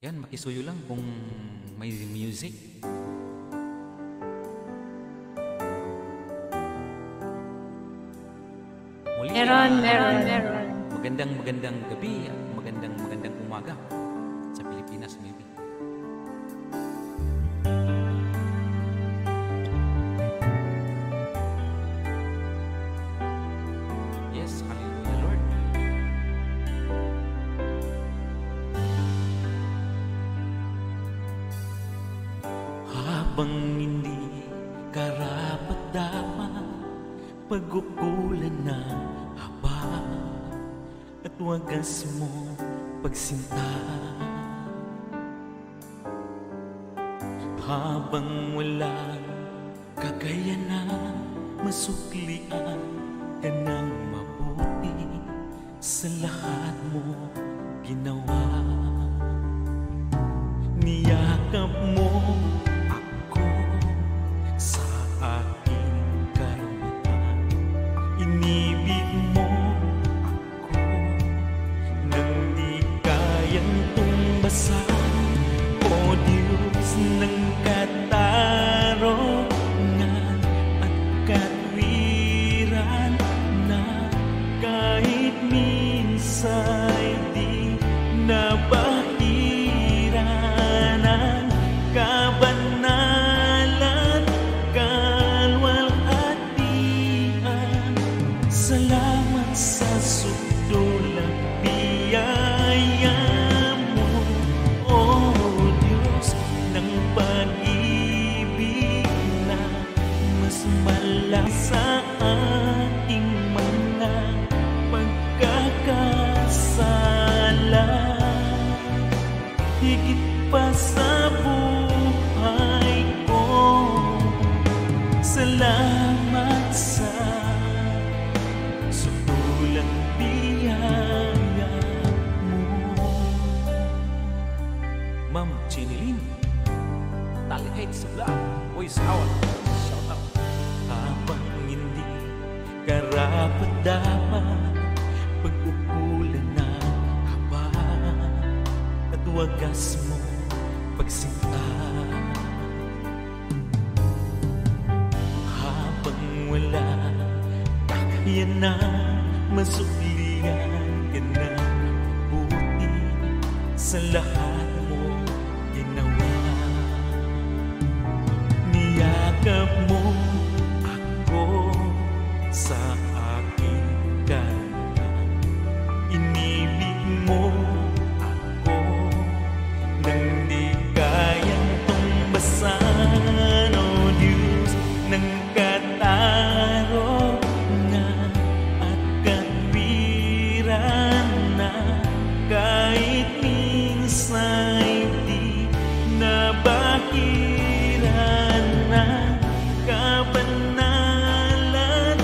Yan, makisuyo lang kung may music. Muli, Meron. magandang gabi at magandang umaga sa Pilipinas maybe. Yes, hallelujah Lord. Habang hindi karapat-dapat pag-ukulan ng haba at wagas mo pagsinta, habang wala kakayanan masuklian ka ng mabuti sa lahat mo ginawa. Niyakap mo ako sa aking karamihan, inibig mo ako nang di kayang tumbasan. O Diyos ng katarungan at katwiran, na kahit minsa'y di nabahiran ang kabanalan, kalwalhatian. Salamat sa sudulang biyaya mo, O Diyos ng pag-ibig na mas malaki sa aking mga pagkakasala, higit pa sa buhay ko. Salamat sa sudulang biyaya mo. Ma'am Chinilin, Talihate sa vlog, voice out, shout out. Habang hindi karapat-dapat pag-ukulan ng haba at wagas mo pagsinta, habang wala kakayanan masuklian ka ng buti sa lahat mo ginawa. Niyakap mo ako sa aking karamihan, inibig mo ako nang di kayang tumbasan. O Diyos ng katarungan at katwiran, na kahit minsa'y di nabahiran ng kabanalan,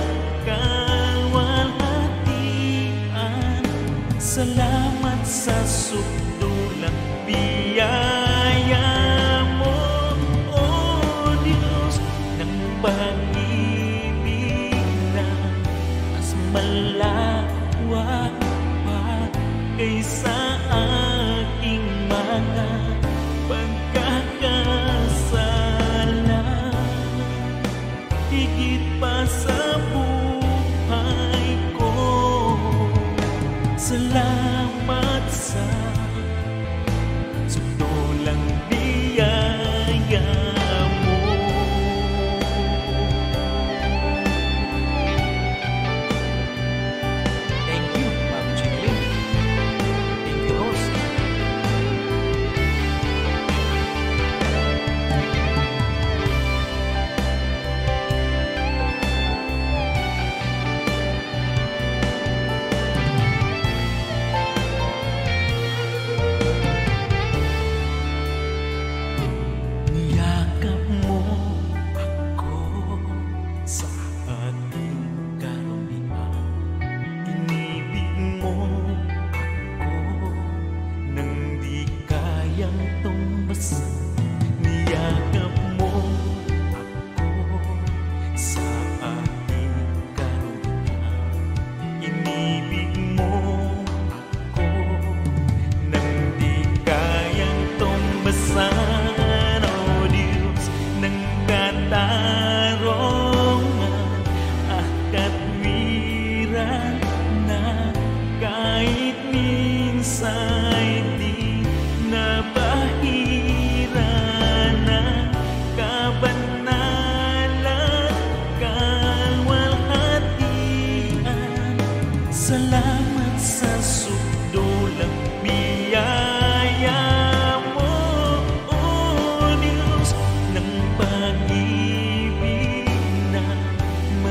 kalwalhatian. Salamat sa sudulang biyaya mo, O Diyos ng pag-ibig na mas malawak pa kaysa aking mga pagkakasala, higit pa sa buhay ko. Salamat sa sudulang biyaya mo. Thank you, Ma'am Chinilin. Thank you, Rose.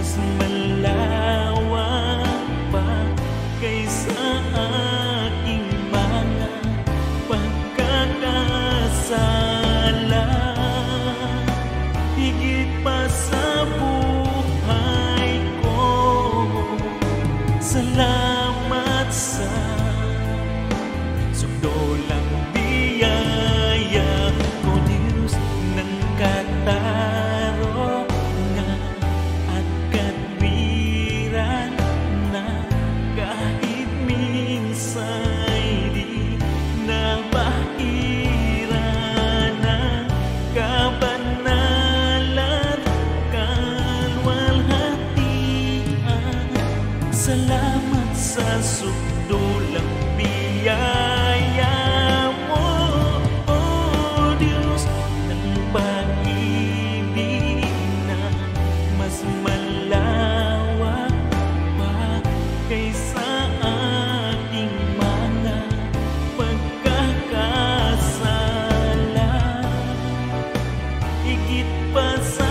mas malawak pa kaysa aking mga pagkakasala. Higit pa sa buhay ko, salamat sa sudolang biyaya ko, Diyos ng katarungan at katwiran, na kahit minsa'y di nabairan ng kabanalan, kalwalhatian. Salamat sa sudolang biyaya mo, O Diyos ng pag-ibig na mas malawak pa kaysa aking mga pagkakasala. Higit pa sa